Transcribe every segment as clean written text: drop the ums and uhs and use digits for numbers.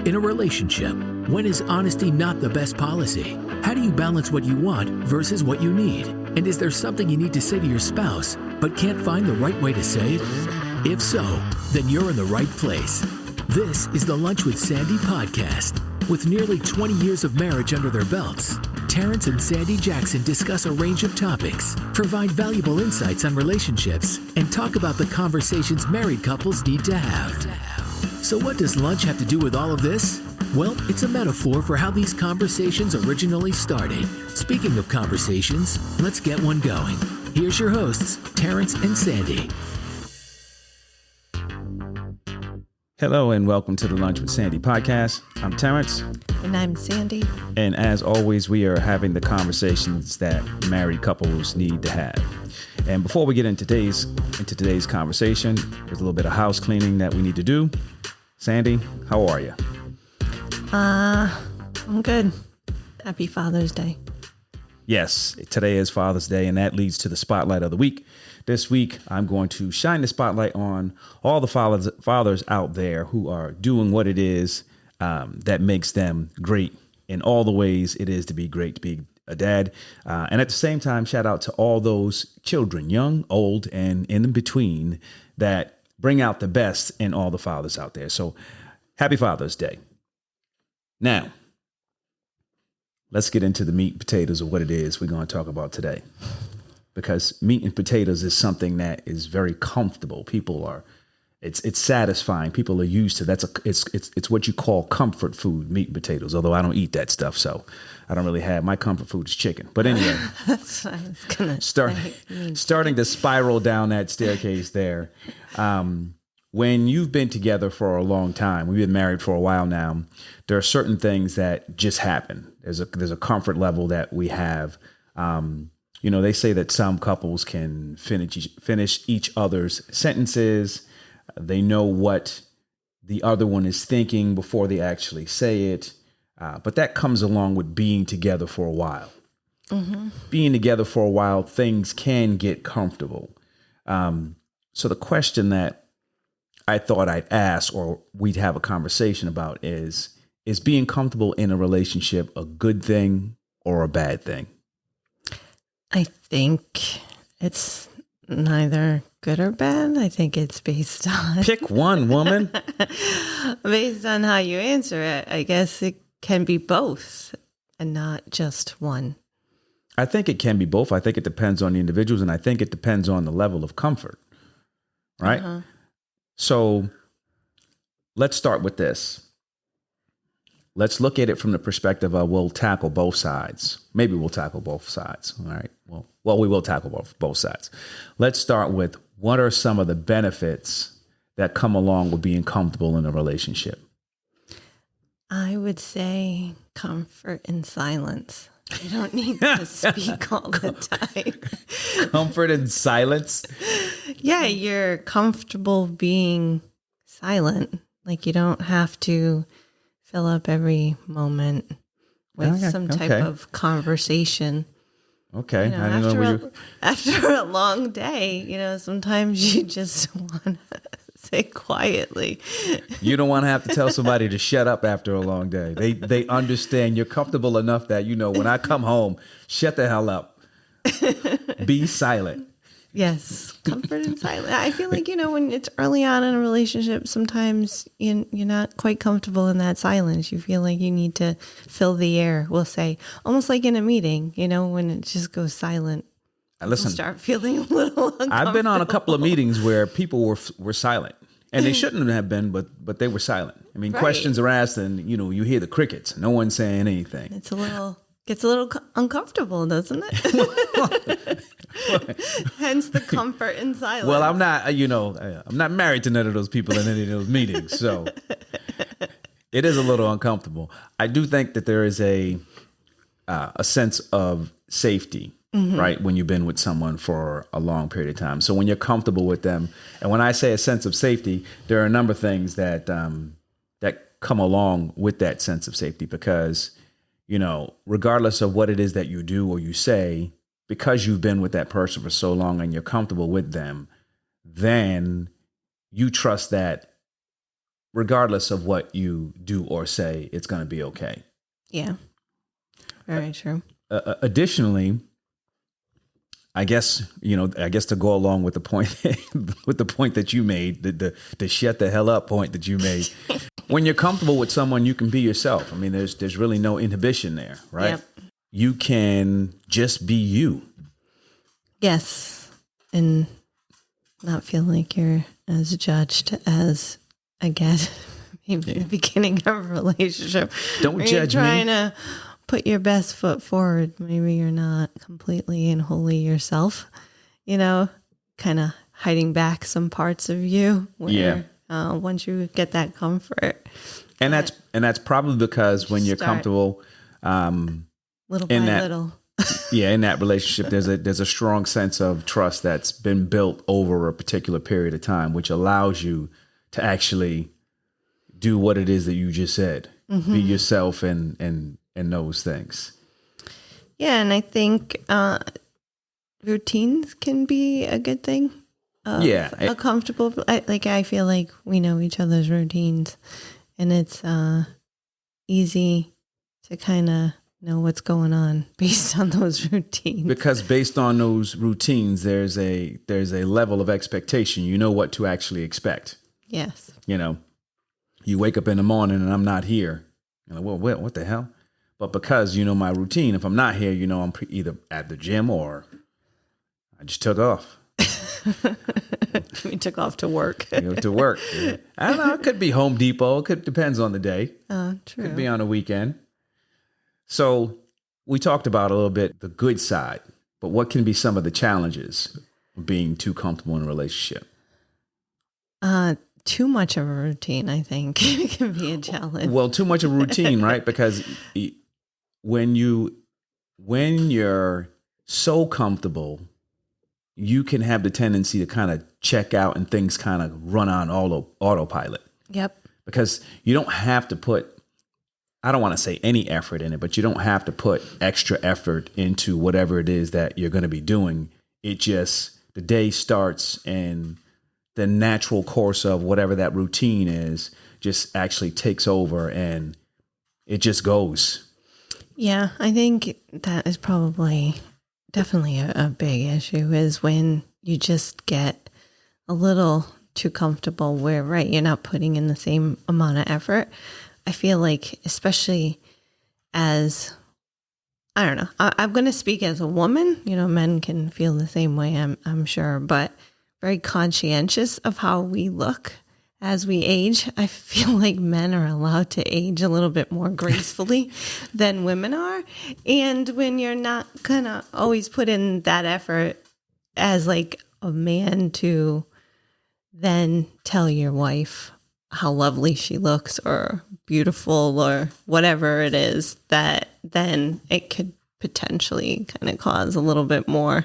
In a relationship, when is honesty not the best policy? How do you balance what you want versus what you need? And is there something you need to say to your spouse, but can't find the right way to say it? If so, then you're in the right place. This is the Lunch with Sandy podcast. With nearly 20 years of marriage under their belts, Terrence and Sandy Jackson discuss a range of topics, provide valuable insights on relationships, and talk about the conversations married couples need to have. So what does lunch have to do with all of this? Well, it's a metaphor for how these conversations originally started. Speaking of conversations, let's get one going. Here's your hosts, Terrence and Sandy. Hello and welcome to the Lunch with Sandy podcast. I'm Terrence. And I'm Sandy. And as always, we are having the conversations that married couples need to have. And before we get into today's conversation, there's a little bit of house cleaning that we need to do. Sandy, how are you? I'm good. Happy Father's Day. Yes, today is Father's Day, and that leads to the spotlight of the week. This week, I'm going to shine the spotlight on all the fathers out there who are doing what it is that makes them great in all the ways it is to be great to be a dad. And at the same time, shout out to all those children, young, old, and in between, that bring out the best in all the fathers out there. So happy Father's Day. Now, let's get into the meat and potatoes of what it is we're going to talk about today. Because meat and potatoes is something that is very comfortable. It's satisfying. People are used to it's what you call comfort food, meat and potatoes. Although I don't eat that stuff, so I don't really have. My comfort food is chicken. But anyway, That's what I was gonna starting to spiral down that staircase there. When you've been together for a long time, we've been married for a while now, there are certain things that just happen. There's a comfort level that we have. They say that some couples can finish each other's sentences. They know what the other one is thinking before they actually say it. But that comes along with being together for a while. Mm-hmm. Being together for a while, things can get comfortable. So the question that I thought I'd ask, or we'd have a conversation about, is being comfortable in a relationship a good thing or a bad thing? I think it's neither good or bad. I think it's based on... Pick one, woman. Based on how you answer it, I guess it can be both and not just one. I think it can be both. I think it depends on the individuals, and I think it depends on the level of comfort, right? Uh-huh. So let's start with this. Let's look at it from the perspective of we'll tackle both sides. Maybe we'll tackle both sides. All right. Well, we will tackle both sides. Let's start with what are some of the benefits that come along with being comfortable in a relationship? I would say comfort in silence. You don't need to speak all the time. Comfort in silence? Yeah, you're comfortable being silent. Like you don't have to fill up every moment with some type of conversation. Okay. After a long day, sometimes you just want to say quietly. You don't want to have to tell somebody to shut up after a long day. They understand. You're comfortable enough that, when I come home, shut the hell up. Be silent. Yes, comfort and silence. I feel like, when it's early on in a relationship, sometimes you're not quite comfortable in that silence. You feel like you need to fill the air, we'll say, almost like in a meeting, when it just goes silent. Listen, you start feeling a little uncomfortable. I've been on a couple of meetings where people were silent, and they shouldn't have been, but they were silent. I mean, Questions are asked, and you hear the crickets. No one's saying anything. Gets a little uncomfortable, doesn't it? Hence the comfort in silence. Well, I'm not married to none of those people in any of those meetings, so it is a little uncomfortable. I do think that there is a sense of safety, mm-hmm. right, when you've been with someone for a long period of time. So when you're comfortable with them, and when I say a sense of safety, there are a number of things that come along with that sense of safety, because regardless of what it is that you do or you say, because you've been with that person for so long and you're comfortable with them, then you trust that regardless of what you do or say, it's going to be okay. Yeah. Very true. Additionally, I guess to go along with the point that you made, the shut the hell up point that you made. When you're comfortable with someone, you can be yourself. I mean, there's really no inhibition there, right? Yep. You can just be you. Yes. And not feel like you're as judged as, again, maybe the beginning of a relationship. Don't where judge me. You're trying to put your best foot forward. Maybe you're not completely and wholly yourself, kind of hiding back some parts of you where once you get that comfort. And that's probably because when you're comfortable, little by little. In that relationship, there's a strong sense of trust that's been built over a particular period of time, which allows you to actually do what it is that you just said, be yourself and those things. Yeah, and I think routines can be a good thing. A comfortable. I feel like we know each other's routines, and it's easy to kind of know what's going on based on those routines. Because based on those routines, there's a level of expectation. You know what to actually expect. Yes. You wake up in the morning and I'm not here. You're like, well, what the hell? But because you know my routine, if I'm not here, I'm either at the gym or I just took off. We took off to work. To work. Yeah. I don't know. It could be Home Depot. It depends on the day. True. Could be on a weekend. So we talked about a little bit the good side, but what can be some of the challenges of being too comfortable in a relationship? Too much of a routine, I think, can be a challenge. Well, too much of a routine, right? Because when you're so comfortable, you can have the tendency to kind of check out and things kind of run on autopilot. Yep. Because you don't have to put, I don't want to say any effort in it, but you don't have to put extra effort into whatever it is that you're going to be doing. It just, the day starts and the natural course of whatever that routine is just actually takes over and it just goes. Yeah, I think that is definitely a big issue is when you just get a little too comfortable where, right, you're not putting in the same amount of effort. I feel like, especially as, I don't know, I'm going to speak as a woman, men can feel the same way, I'm sure, but very conscientious of how we look as we age. I feel like men are allowed to age a little bit more gracefully than women are. And when you're not going to always put in that effort as like a man to then tell your wife how lovely she looks or beautiful or whatever it is, that then it could potentially kind of cause a little bit more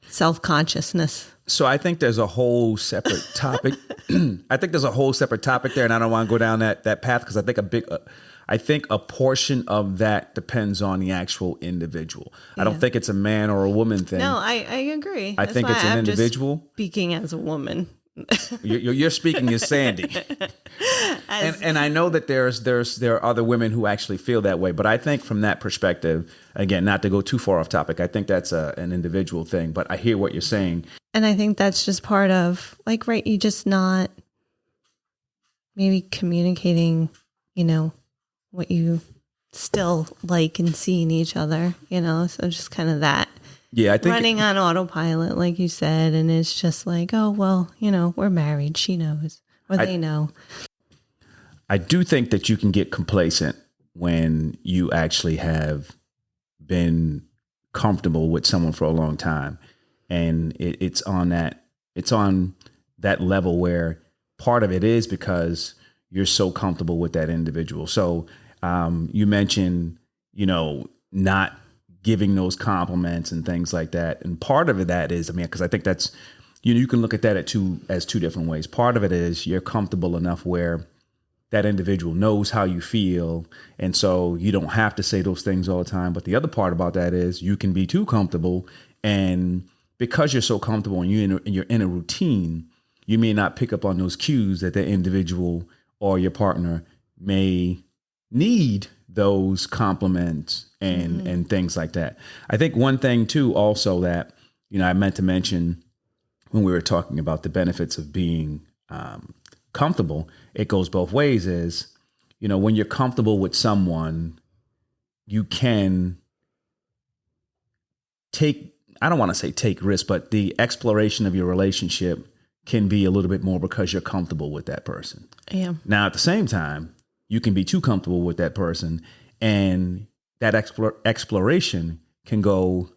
self-consciousness. So I think there's a whole separate topic. I think there's a whole separate topic there, and I don't want to go down that path because I think a portion of that depends on the actual individual. Yeah. I don't think it's a man or a woman thing. No, I agree. I think it's an individual. Just speaking as a woman. You're speaking as Sandy. And I know that there are other women who actually feel that way, but I think from that perspective, again, not to go too far off topic, I think that's an individual thing, but I hear what you're saying. And I think that's just part of, like, right, you just not maybe communicating, what you still like and see in each other, so just kind of that. Yeah, I think running on autopilot, like you said, and it's just like, oh, well, we're married. She knows, or they know. I do think that you can get complacent when you actually have been comfortable with someone for a long time, and it's on that level where part of it is because you're so comfortable with that individual. So you mentioned, not giving those compliments and things like that. And part of that is, because I think that's, you can look at that as two different ways. Part of it is you're comfortable enough where that individual knows how you feel. And so you don't have to say those things all the time. But the other part about that is you can be too comfortable. And because you're so comfortable and you're in a routine, you may not pick up on those cues that the individual or your partner may need those compliments and things like that. I think one thing too, also that, I meant to mention when we were talking about the benefits of being comfortable, it goes both ways is, when you're comfortable with someone, you can I don't want to say take risks, but the exploration of your relationship can be a little bit more because you're comfortable with that person. Yeah. Now, at the same time, you can be too comfortable with that person, and that exploration can go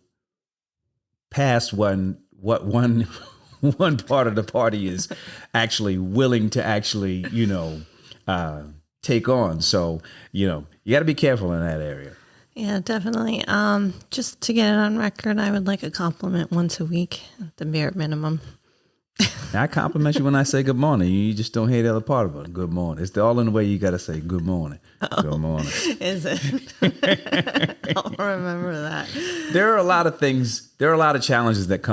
past what one one part of the party is actually willing to actually, take on. So, you got to be careful in that area. Yeah, definitely. Just to get it on record, I would like a compliment once a week at the bare minimum. I compliment you when I say good morning. You just don't hear the other part of it. Good morning. It's all in the way you got to say good morning. Good morning. Is it? I'll remember that. There are a lot of things. There are a lot of challenges that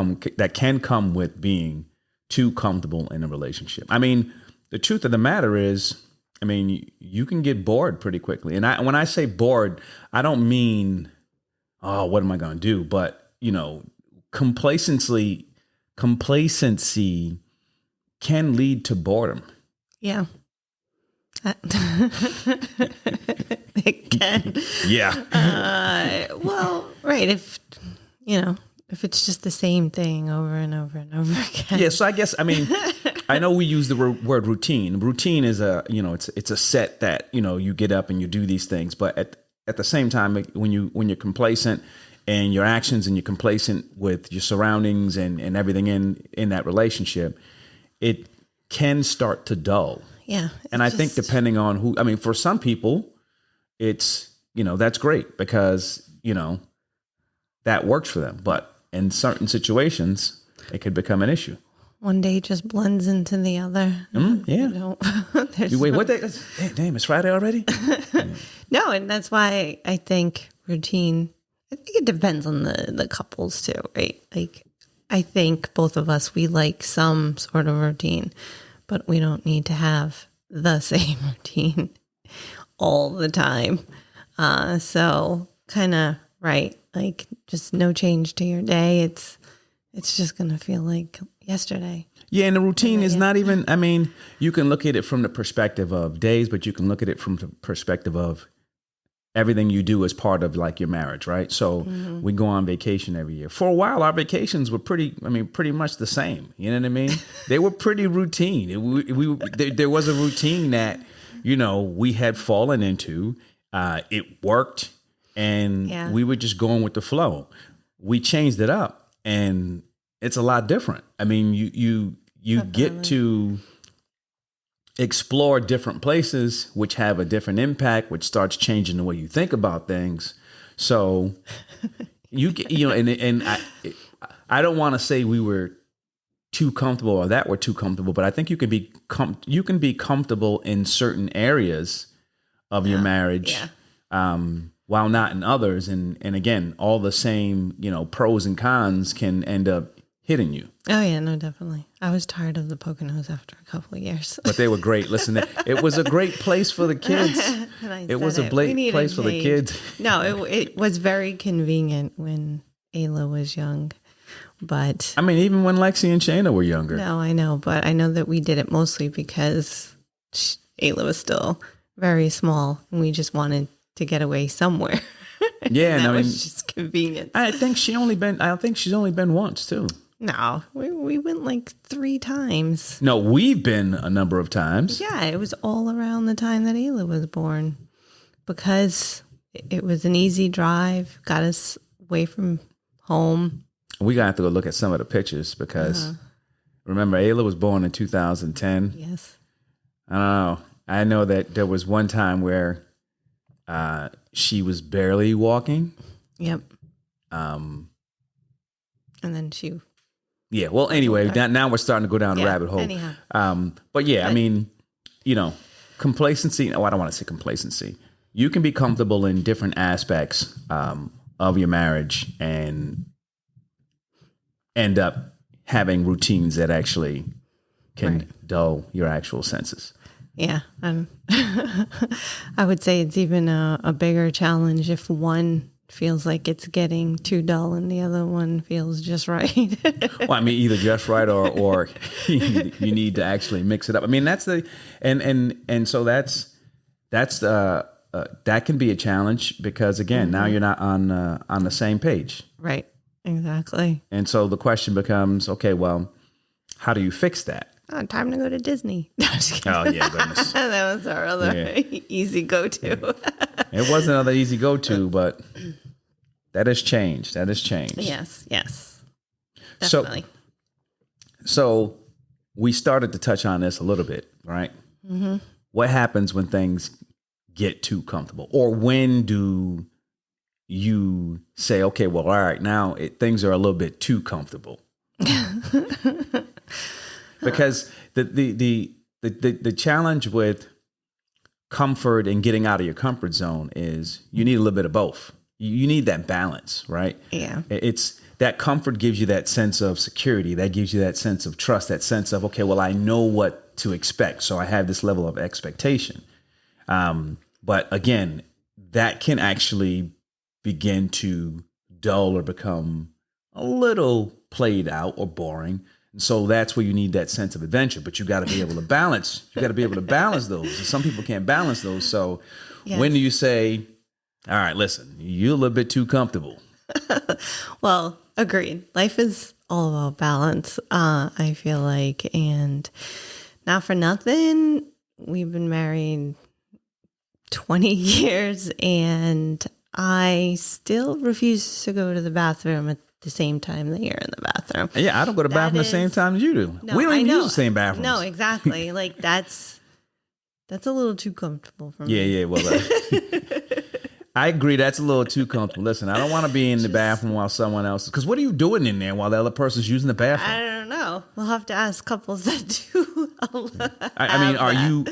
can come with being too comfortable in a relationship. I mean, the truth of the matter is, you can get bored pretty quickly. And when I say bored, I don't mean, oh, what am I going to do? But, complacency can lead to boredom. Yeah. It can. Yeah. Well, right. If it's just the same thing over and over and over again. Yeah. So I guess, I know we use the word routine. Routine is it's a set that, you get up and you do these things. But at the same time, when you're complacent and your actions and you're complacent with your surroundings and everything in that relationship, it can start to dull. Yeah. And I think depending on who, for some people, it's, that's great because, that works for them. But in certain situations, it could become an issue. One day just blends into the other. Yeah. Wait, what day? Damn, it's Friday already? No, and that's why I think routine, I think it depends on the couples too, right? Like, I think both of us, we like some sort of routine, but we don't need to have the same routine all the time. So kind of, right, like just no change to your day. It's just going to feel like yesterday. Yeah, and the routine is not even, you can look at it from the perspective of days, but you can look at it from the perspective of everything you do as part of like your marriage, right? So we go on vacation every year. For a while, our vacations were pretty much the same. You know what I mean? They were pretty routine. There was a routine that, we had fallen into. It worked, and we were just going with the flow. We changed it up, and it's a lot different. You get to explore different places, which have a different impact, which starts changing the way you think about things. So and I don't want to say we were too comfortable or that we're too comfortable, but I think you can be comfortable in certain areas of your marriage, while not in others. And again, all the same, pros and cons can end up hitting you. Oh yeah, no, definitely. I was tired of the Poconos after a couple of years. But they were great. Listen, it was a great place for the kids. It was a great place for the kids. No, it was very convenient when Ayla was young. But even when Lexi and Shayna were younger. No, I know. But I know that we did it mostly because Ayla was still very small and we just wanted to get away somewhere. Yeah, and that was just convenient. I think she's only been once too. No, we went like 3 times. No, we've been a number of times. Yeah, it was all around the time that Ayla was born because it was an easy drive, got us away from home. We got to go look at some of the pictures because remember, Ayla was born in 2010. Yes. I don't know. I know that there was one time where she was barely walking. Yep. And then she... Yeah. Well, anyway, now we're starting to go down the rabbit hole. Anyhow. But complacency. Oh, I don't want to say complacency. You can be comfortable in different aspects of your marriage and end up having routines that actually can dull your actual senses. Yeah. I would say it's even a bigger challenge if one feels like it's getting too dull and the other one feels just right. Well, I mean, either just right or you need to actually mix it up. I mean, that's the and so that's that can be a challenge because again, now you're not on the same page. Right. Exactly. And so the question becomes, okay, well, how do you fix that? Oh, time to go to Disney. No, I'm just kidding. Oh yeah, goodness. That was our other easy go-to. It was another easy go-to, but that has changed. That has changed. Yes. Definitely. So we started to touch on this a little bit, right? Mm-hmm. What happens when things get too comfortable, or when do you say, okay, well, all right, now things are a little bit too comfortable? Because the challenge with comfort and getting out of your comfort zone is you need a little bit of both. You need that balance, right? Yeah. It's that comfort gives you that sense of security. That gives you that sense of trust, that sense of, okay, well, I know what to expect. So I have this level of expectation. But again, that can actually begin to dull or become a little played out or boring. And so that's where you need that sense of adventure, but you got to be able to balance. You got to be able to balance those. Some people can't balance those. So when do you say, all right, listen, you're a little bit too comfortable? Well, agreed. Life is all about balance, I feel like. And not for nothing, we've been married 20 years and I still refuse to go to the bathroom at the same time that you're in the bathroom. Yeah, I don't go to the bathroom the same time as you do. No, we don't even use the same bathrooms. No, exactly. Like that's a little too comfortable for me. Yeah. Well, I agree. That's a little too comfortable. Listen, I don't want to be in the bathroom while someone else. Because what are you doing in there while the other person's using the bathroom? I don't know. We'll have to ask couples that do. I mean,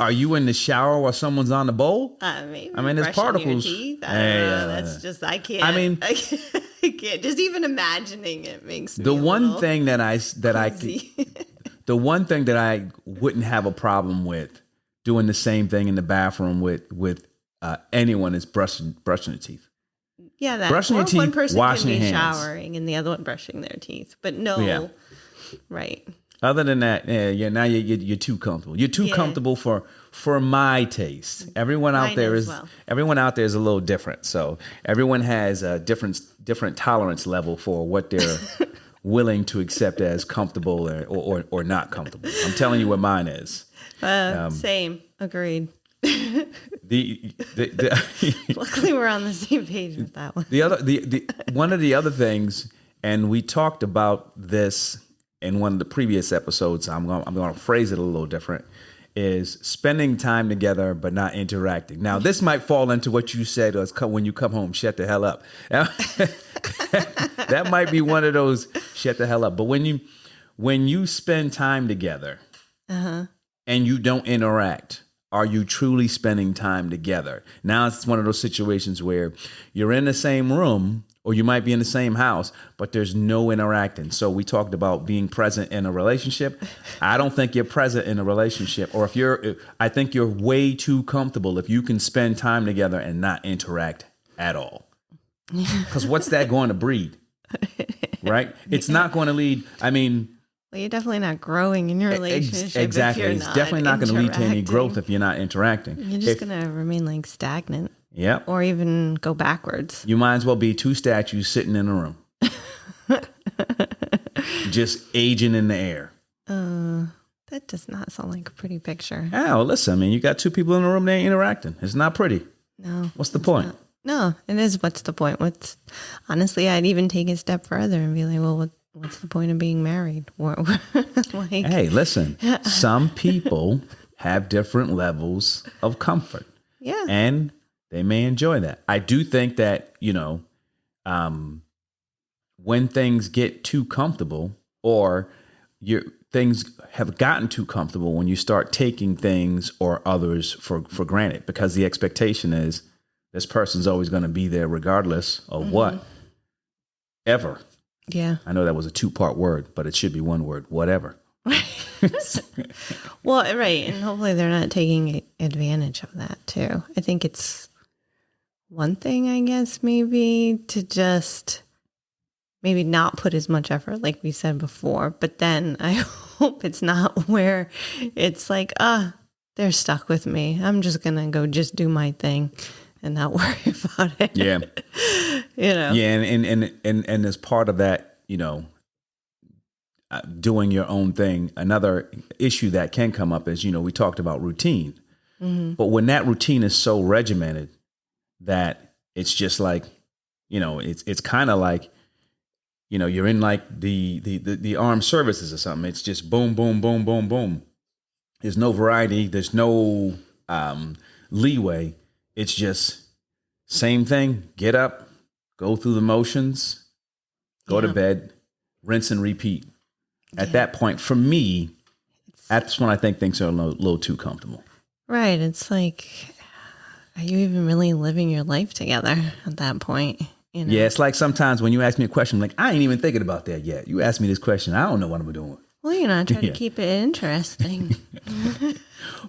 are you in the shower while someone's on the bowl? Maybe. I mean, there's particles. Your teeth. I don't know. That's just I can't. I mean, I can't. Just even imagining it makes me the one little thing that I the one thing that I wouldn't have a problem with doing the same thing in the bathroom with anyone is brushing their teeth. Yeah, that brushing your teeth, one person washing can be your hands. showering and the other one brushing their teeth. But no, right. Other than that, now you're too comfortable. You're too comfortable for my taste. Everyone out there is a little different. So everyone has a different tolerance level for what they're willing to accept as comfortable or not comfortable. I'm telling you what mine is. Same. Agreed. Luckily we're on the same page with that one. One of the other things, and we talked about this in one of the previous episodes, I'm going to phrase it a little different, is spending time together but not interacting. Now, this might fall into what you said when you come home, shut the hell up. That might be one of those shut the hell up. But when you spend time together and you don't interact, are you truly spending time together? Now it's one of those situations where you're in the same room or you might be in the same house, but there's no interacting. So we talked about being present in a relationship. I don't think you're present in a relationship, or I think you're way too comfortable if you can spend time together and not interact at all. Because what's that going to breed? Right? It's not going to lead. I mean, well, you're definitely not growing in your relationship. Exactly. It's definitely not going to lead to any growth if you're not interacting. You're just going to remain like stagnant. Yeah. Or even go backwards. You might as well be two statues sitting in a room. Just aging in the air. That does not sound like a pretty picture. Oh, well, listen, I mean, you got two people in a room, they ain't interacting. It's not pretty. No. What's the point? No, it is. What's the point? Honestly, I'd even take it a step further and be like, well, what's the point of being married? Hey, listen, some people have different levels of comfort. Yeah. And they may enjoy that. I do think that, when things get too comfortable or things have gotten too comfortable, when you start taking things or others for granted, because the expectation is this person's always going to be there regardless of what, ever. Yeah. I know that was a 2-part word, but it should be one word, whatever. Well, right. And hopefully they're not taking advantage of that too. I think it's one thing, I guess, maybe to just maybe not put as much effort like we said before. But then I hope it's not where it's like, they're stuck with me. I'm just going to go just do my thing and not worry about it. Yeah. Yeah. And as part of that, doing your own thing, another issue that can come up is, we talked about routine. Mm-hmm. But when that routine is so regimented that it's just like, it's kind of like, you're in like the armed services or something. It's just boom, boom, boom, boom, boom. There's no variety. There's no leeway. It's just same thing. Get up, go through the motions, go to bed, rinse and repeat. At that point, for me, that's when I think things are a little too comfortable. Right. It's like, are you even really living your life together at that point? Yeah, it's like sometimes when you ask me a question, I'm like, I ain't even thinking about that yet. You ask me this question, I don't know what I'm doing. Well, I try to keep it interesting.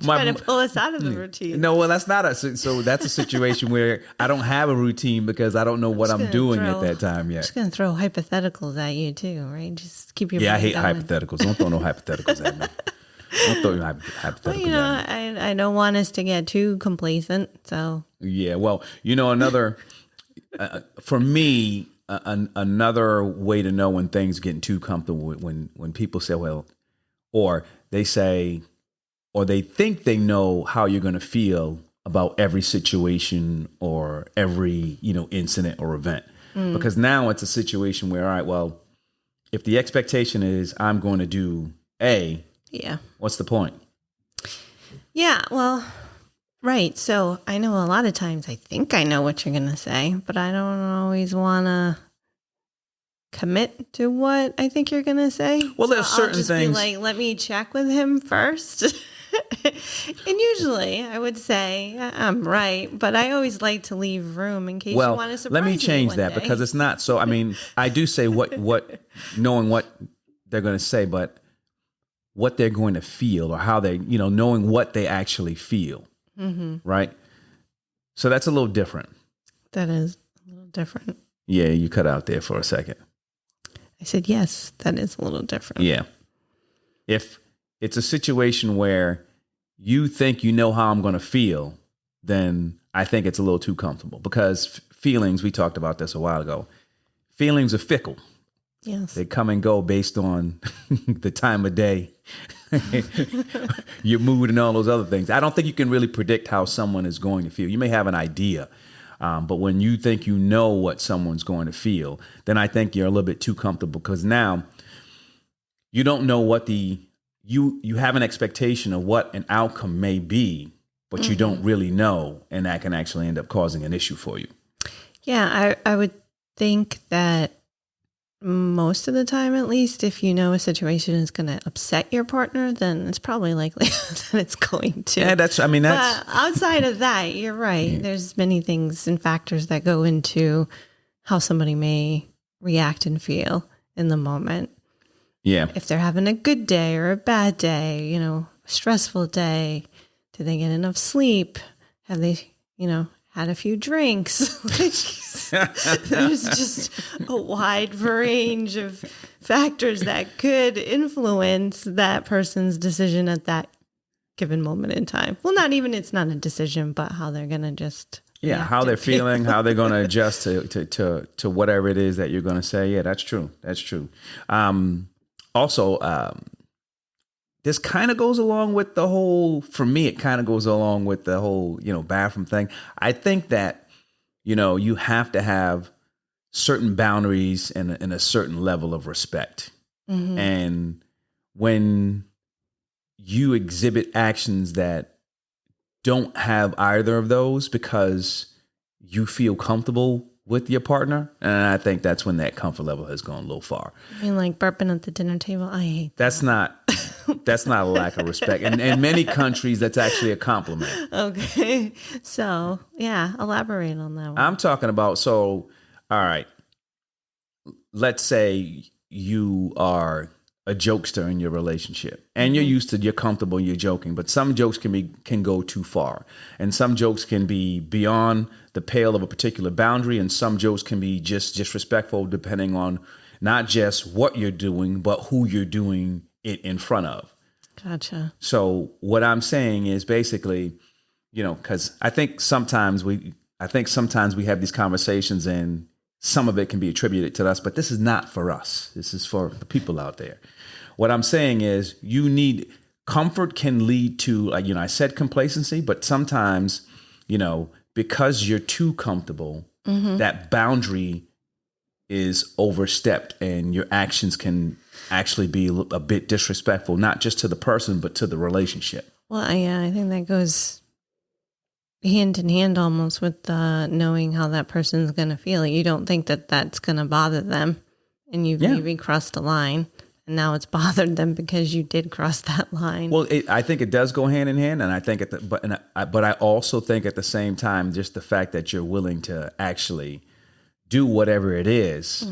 Try to pull us out of the routine. No, well, that's not so that's a situation where I don't have a routine because I don't know what I'm doing at that time yet. I'm just going to throw hypotheticals at you too, right? Just keep your I hate going. Hypotheticals. Don't throw no hypotheticals at me. Don't throw hypotheticals at me. I don't want us to get too complacent, so. Yeah, well, another, for me, another way to know when things are getting too comfortable, when people say, well, or they say, or they think they know how you're going to feel about every situation or every, incident or event. Because now it's a situation where, all right, well, if the expectation is I'm going to do A, what's the point? Yeah, well, right. So I know a lot of times I think I know what you're going to say, but I don't always want to commit to what I think you're going to say. Well, there's certain I'll just things. Be like, let me check with him first. And usually I would say I'm right, but I always like to leave room in case you want to surprise me. Let me change that because it's not so. I mean, I do say what knowing what they're going to say, but what they're going to feel or how they, knowing what they actually feel. Mm-hmm. Right. So that's a little different. That is a little different. Yeah. You cut out there for a second. I said, yes, that is a little different. Yeah. If it's a situation where you think you know how I'm going to feel, then I think it's a little too comfortable because feelings, we talked about this a while ago, feelings are fickle. Yes. They come and go based on the time of day, your mood and all those other things. I don't think you can really predict how someone is going to feel. You may have an idea, but when you think you know what someone's going to feel, then I think you're a little bit too comfortable because now you don't know what you have an expectation of what an outcome may be, but you don't really know, and that can actually end up causing an issue for you. Yeah, I would think that most of the time, at least, if you know a situation is going to upset your partner, then it's probably likely that it's going to. Yeah, that's. But outside of that, you're right. Yeah. There's many things and factors that go into how somebody may react and feel in the moment. Yeah. If they're having a good day or a bad day, a stressful day, do they get enough sleep? Have they, had a few drinks? There's just a wide range of factors that could influence that person's decision at that given moment in time. Well, it's not a decision, but how they're going to just. Yeah, how they're feeling, how they're going to adjust to whatever it is that you're going to say. Yeah, that's true. That's true. Also, this kind of goes along with the whole, for me, it kind of goes along with the whole, bathroom thing. I think that, you have to have certain boundaries and a certain level of respect. Mm-hmm. And when you exhibit actions that don't have either of those because you feel comfortable with your partner, and I think that's when that comfort level has gone a little far. I mean, like burping at the dinner table, I hate that. That's not a lack of respect. And in many countries, that's actually a compliment. Okay. So, yeah, elaborate on that one. I'm talking about, all right, let's say you are a jokester in your relationship, and you're comfortable, you're joking, but some jokes can go too far, and some jokes can be beyond the pale of a particular boundary, and some jokes can be just disrespectful, depending on not just what you're doing, but who you're doing it in front of. Gotcha. So what I'm saying is basically, because I think sometimes we have these conversations and some of it can be attributed to us, but this is not for us. This is for the people out there. What I'm saying is comfort can lead to, I said complacency, but sometimes, because you're too comfortable, that boundary is overstepped and your actions can actually be a bit disrespectful, not just to the person, but to the relationship. Well, yeah, I think that goes hand in hand almost with knowing how that person's going to feel. You don't think that that's going to bother them, and you've maybe crossed a line, and now it's bothered them because you did cross that line. Well, I think it does go hand in hand, and I think but I also think at the same time, just the fact that you're willing to actually do whatever it is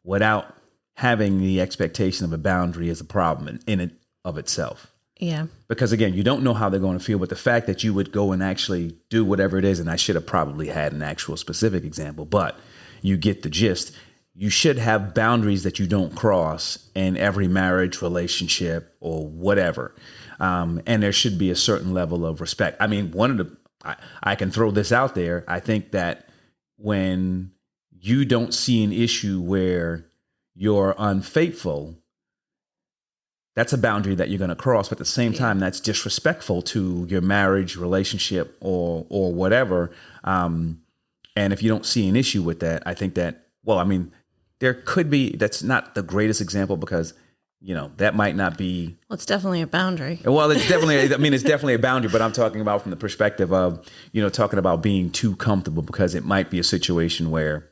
without having the expectation of a boundary is a problem in and of itself. Yeah. Because again, you don't know how they're going to feel, but the fact that you would go and actually do whatever it is, and I should have probably had an actual specific example, but you get the gist. You should have boundaries that you don't cross in every marriage, relationship, or whatever. And there should be a certain level of respect. I mean, I can throw this out there. I think that when you don't see an issue where you're unfaithful, that's a boundary that you're going to cross. But at the same time, that's disrespectful to your marriage, relationship, or whatever. And if you don't see an issue with that, I think that, there could be, that's not the greatest example because, that might not be. Well, it's definitely a boundary. Well, it's definitely a boundary, but I'm talking about from the perspective of, talking about being too comfortable, because it might be a situation where,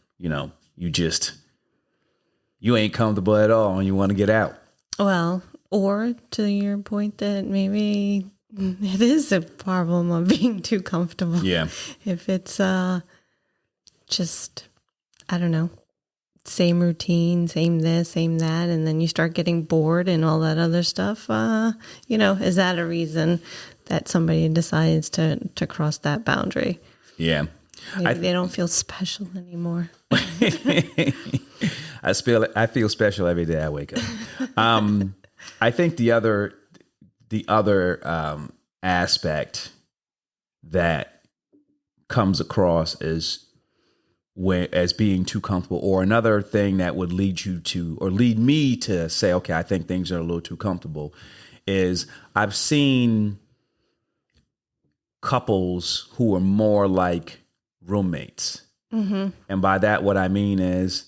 you ain't comfortable at all and you want to get out. Well, or to your point that maybe it is a problem of being too comfortable. Yeah. If it's just, I don't know, same routine, same this, same that, and then you start getting bored and all that other stuff, is that a reason that somebody decides to cross that boundary? Yeah. Maybe they don't feel special anymore. I feel special every day I wake up. I think the other aspect that comes across as being too comfortable, or another thing that would lead me to say, okay, I think things are a little too comfortable, is I've seen couples who are more like roommates. Mm-hmm. And by that, what I mean is,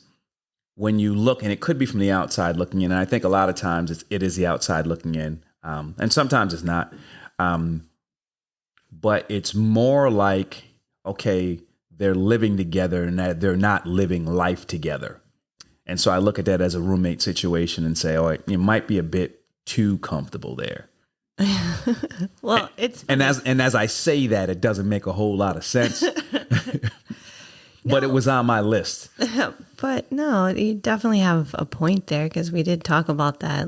when you look, and it could be from the outside looking in, and I think a lot of times it is the outside looking in, and sometimes it's not, but it's more like, okay, they're living together and that they're not living life together. And so I look at that as a roommate situation and say, oh, it might be a bit too comfortable there. Well, it's and as I say that, it doesn't make a whole lot of sense. But it was on my list. But no, you definitely have a point there, because we did talk about that.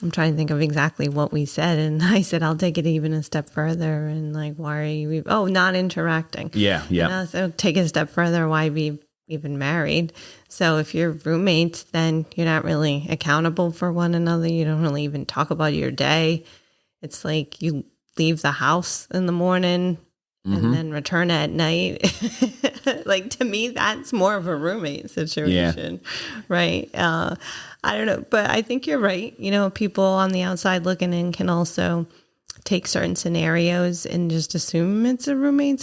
I'm trying to think of exactly what we said. And I said, I'll take it even a step further. And why are you, not interacting. Yeah. Yeah. So take it a step further. Why be even married? So if you're roommates, then you're not really accountable for one another. You don't really even talk about your day. It's like you leave the house in the morning and then return at night. To me, that's more of a roommate situation, right? I don't know, but I think you're right. People on the outside looking in can also take certain scenarios and just assume it's a roommate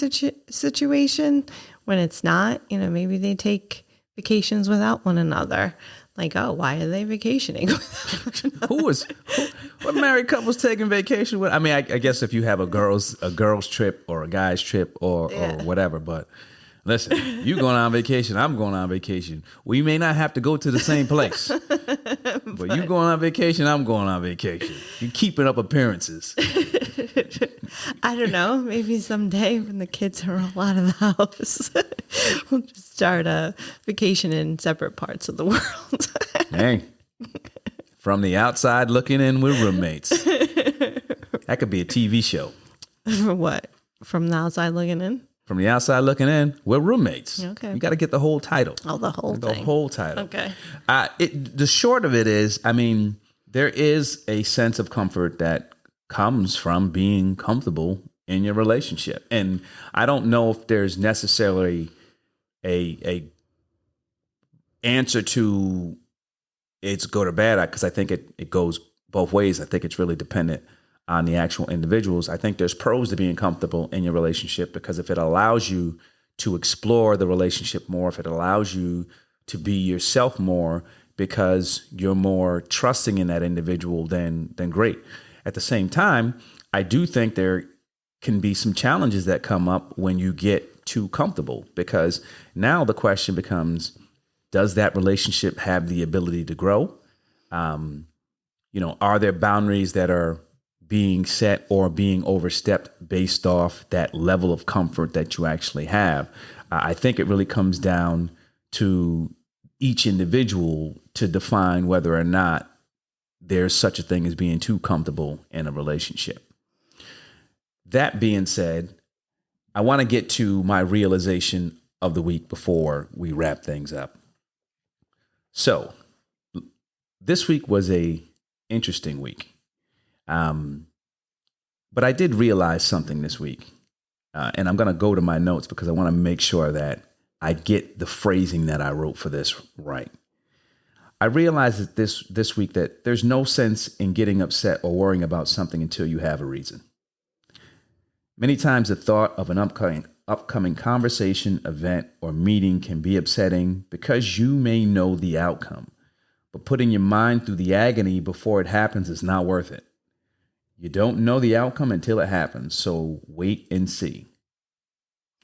situation when it's not. Maybe they take vacations without one another. Why are they vacationing? What married couples taking vacation with? I mean, I guess if you have a girls trip or a guys trip or whatever, but listen, you going on vacation, I'm going on vacation. We may not have to go to the same place, but you going on vacation, I'm going on vacation. You keeping up appearances. I don't know. Maybe someday when the kids are all out of the house, we'll just start a vacation in separate parts of the world. Hey, From the outside looking in, we're roommates. That could be a TV show. What? From the outside looking in? From the outside looking in, we're roommates. Okay. You got to get the whole title. Oh, the whole The thing. whole title. Okay. The short of it is, there is a sense of comfort that comes from being comfortable in your relationship. And I don't know if there's necessarily a answer to it's good or bad, because I think it goes both ways. I think it's really dependent on the actual individuals. I think there's pros to being comfortable in your relationship, because if it allows you to explore the relationship more, if it allows you to be yourself more because you're more trusting in that individual, then great. At the same time, I do think there can be some challenges that come up when you get too comfortable, because now the question becomes, does that relationship have the ability to grow? Are there boundaries that are being set or being overstepped based off that level of comfort that you actually have? I think it really comes down to each individual to define whether or not there's such a thing as being too comfortable in a relationship. That being said, I want to get to my realization of the week before we wrap things up. So this week was a interesting week. But I did realize something this week, and I'm going to go to my notes because I want to make sure that I get the phrasing that I wrote for this right. I realized that this week that there's no sense in getting upset or worrying about something until you have a reason. Many times the thought of an upcoming conversation, event, or meeting can be upsetting because you may know the outcome, but putting your mind through the agony before it happens is not worth it. You don't know the outcome until it happens, so wait and see.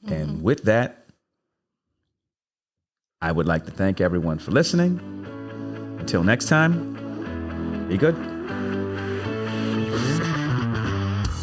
Mm-hmm. And with that, I would like to thank everyone for listening. Until next time, be good.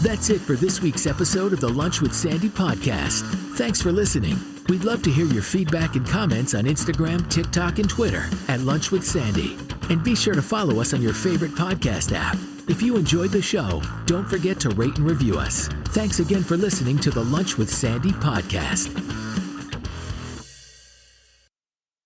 That's it for this week's episode of the Lunch with Sandy podcast. Thanks for listening. We'd love to hear your feedback and comments on Instagram, TikTok, and Twitter at Lunch with Sandy. And be sure to follow us on your favorite podcast app. If you enjoyed the show, don't forget to rate and review us. Thanks again for listening to the Lunch with Sandy podcast.